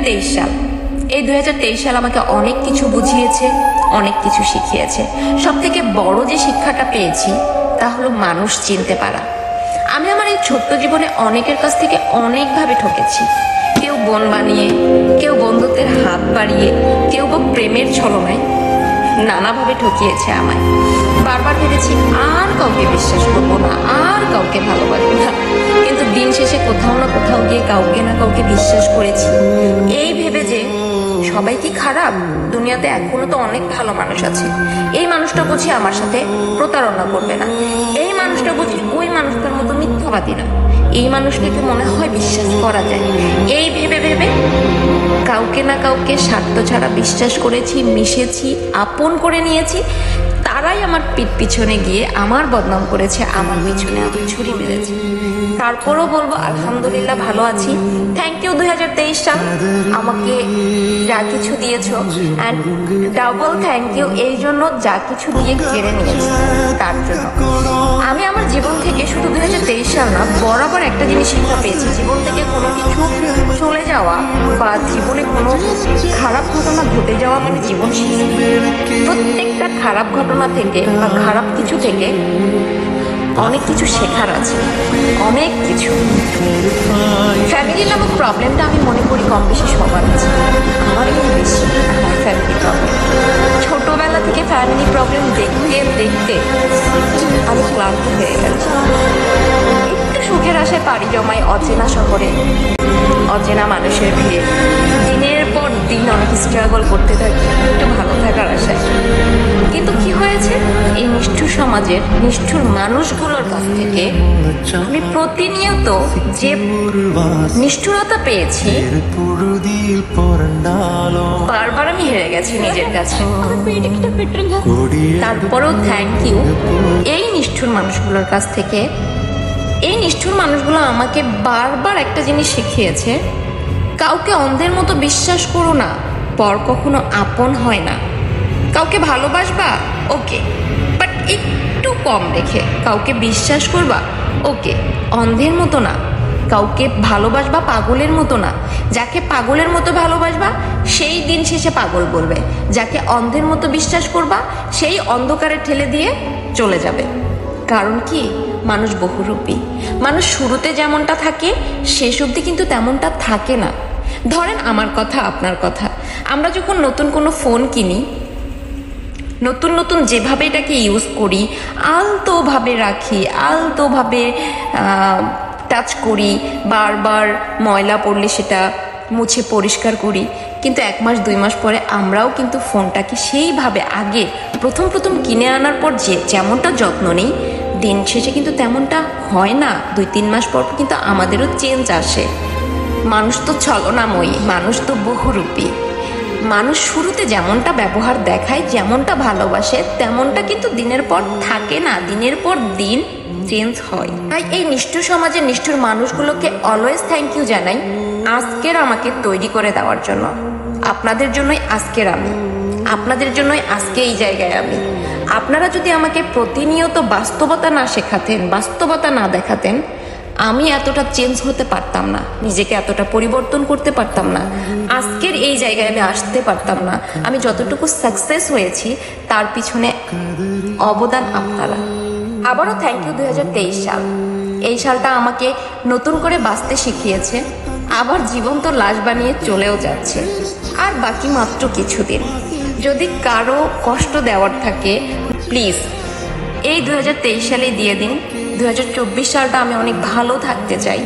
সাল, এই 2023 সাল আমাকে অনেক কিছু বুঝিয়েছে, অনেক কিছু শিখিয়েছে। সব থেকে বড় যে শিক্ষাটা পেয়েছি তা হলো মানুষ চিনতে পারা। আমি আমার এই ছোট্ট জীবনে অনেকের কাছ থেকে অনেকভাবে ঠকেছি। কেউ বোন বানিয়ে, কেউ বন্ধুত্বের হাত বাড়িয়ে, কেউ বা প্রেমের ছলনায় নানাভাবে ঠকিয়েছে আমায়। বারবার ভেবেছি আর কাউকে বিশ্বাস করবো না, আর কাউকে ভালোবাসবো না, কিন্তু দিন শেষে কোথাও না কোথাও গিয়ে কাউকে না কাউকে বিশ্বাস করেছি এই ভেবে যে সবাই কি খারাপ, দুনিয়াতে এখনো তো অনেক ভালো মানুষ আছে। এই মানুষটা বুঝি আমার সাথে প্রতারণা করবে না, এই মানুষটা বুঝি ওই মানুষটার মতো মিথ্যাবাদী না, এই মানুষটাকে মনে হয় বিশ্বাস করা যায়। এই ভেবে ভেবে কাউকে না কাউকে স্বার্থ ছাড়া বিশ্বাস করেছি, মিশেছি, আপন করে নিয়েছি। তারাই আমার পিঠ পিছনে গিয়ে আমার বদনাম করেছে, আমার পিছনে আমার ছুরি মেরেছে। তারপরও বলবো আলহামদুলিল্লাহ ভালো আছি। থ্যাংক ইউ 2023 সাল, আমাকে যা কিছু দিয়েছো, অ্যান্ড ডাবল থ্যাংক ইউ এই জন্য যা কিছু দিয়ে কেড়ে নিয়েছি তার জন্য। আমি আমার জীবন থেকে শুধু 2023 সাল না, বরাবর একটা জিনিস শিক্ষা পেয়েছি। জীবন থেকে কোনো কিছু চলে যাওয়া বা জীবনে কোনো খারাপ ঘটনা ঘটে যাওয়া মানে জীবন শেষ। প্রত্যেকটা খারাপ ঘটনা থেকে বা খারাপ কিছু থেকে অনেক কিছু শেখার আছে, অনেক কিছু। ফ্যামিলি নামক প্রবলেমটা আমি মনে করি কম বেশি সবার আছে, আমারই বেশি আমার ফ্যামিলি প্রবলেম। ছোটবেলা থেকে ফ্যামিলি প্রবলেম দেখতে দেখতে আমি ক্লান্ত হয়ে গেছি। একটু সুখের আশায় পাড়ি জমাই অচেনা শহরে, অচেনা মানুষের ভিড়ে দিনের পর দিন অনেক স্ট্রাগল করতে থাকি একটু ভালো থাকার আশায়। কিন্তু কি হয়েছে, এই নিষ্ঠুর সমাজের নিষ্ঠুর মানুষগুলোর কাছ থেকে আমি প্রতিনিয়ত যে নিষ্ঠুরতা পেয়েছি, বারবার আমি হেরে গেছি নিজের কাছে। তারপরেও থ্যাংক ইউ এই নিষ্ঠুর মানুষগুলোর কাছ থেকে। এই নিষ্ঠুর মানুষগুলো আমাকে বারবার একটা জিনিস শিখিয়েছে, কাউকে অন্ধের মতো বিশ্বাস করো না, পর কখনো আপন হয় না। কাউকে ভালোবাসবা ওকে, বাট একটু কম রেখে। কাউকে বিশ্বাস করবা ওকে, অন্ধের মতো না। কাউকে ভালোবাসবা পাগলের মতো না। যাকে পাগলের মতো ভালোবাসবা সেই দিন শেষে পাগল বলবে, যাকে অন্ধের মতো বিশ্বাস করবা সেই অন্ধকারে ঠেলে দিয়ে চলে যাবে। কারণ কি, মানুষ বহুরূপী। মানুষ শুরুতে যেমনটা থাকে শেষ অবধি কিন্তু তেমনটা থাকে না। ধরেন আমার কথা, আপনার কথা, আমরা যখন নতুন কোনো ফোন কিনি, নতুন নতুন যেভাবে এটাকে ইউজ করি, আলতোভাবে রাখি, আলতোভাবে টাচ করি, বারবার ময়লা পড়লে সেটা মুছে পরিষ্কার করি। কিন্তু 1 মাস 2 মাস পরে আমরাও কিন্তু ফোনটাকে সেইভাবে আগে প্রথম প্রথম কিনে আনার পর যেমনটা যত্ন নেই, দিন শেষে কিন্তু তেমনটা হয় না। 2-3 মাস পর কিন্তু আমাদেরও চেঞ্জ আসে। মানুষ তো ছলনাময়ী, মানুষ তো বহুরূপী। মানুষ শুরুতে যেমনটা ব্যবহার দেখায়, যেমনটা ভালোবাসে, তেমনটা কিন্তু দিনের পর থাকে না, দিনের পর দিন চেঞ্জ হয়। তাই এই নিষ্ঠুর সমাজের নিষ্ঠুর মানুষগুলোকে অলওয়েজ থ্যাংক ইউ জানাই আজকের আমাকে তৈরি করে দেওয়ার জন্য। আপনাদের জন্যই আজকের আমি, আপনাদের জন্যই আজকে এই জায়গায় আমি। আপনারা যদি আমাকে প্রতিনিয়ত বাস্তবতা না শেখাতেন, বাস্তবতা না দেখাতেন, আমি এতটা চেঞ্জ হতে পারতাম না, নিজেকে এতটা পরিবর্তন করতে পারতাম না, আজকের এই জায়গায় আমি আসতে পারতাম না। আমি যতটুকু সাকসেস হয়েছি তার পিছনে অবদান আপনারা। আবারও থ্যাংক ইউ 2023 সাল। এই সালটা আমাকে নতুন করে বাঁচতে শিখিয়েছে, আবার জীবন্ত লাশ বানিয়ে চলেও যাচ্ছে। আর বাকি মাত্র কিছুদিন। যদি কারো কষ্ট দেওয়ার থাকে প্লিজ এই 2023 সালে দিয়ে দিন। 2024 সালটা আমি অনেক ভালো থাকতে চাই।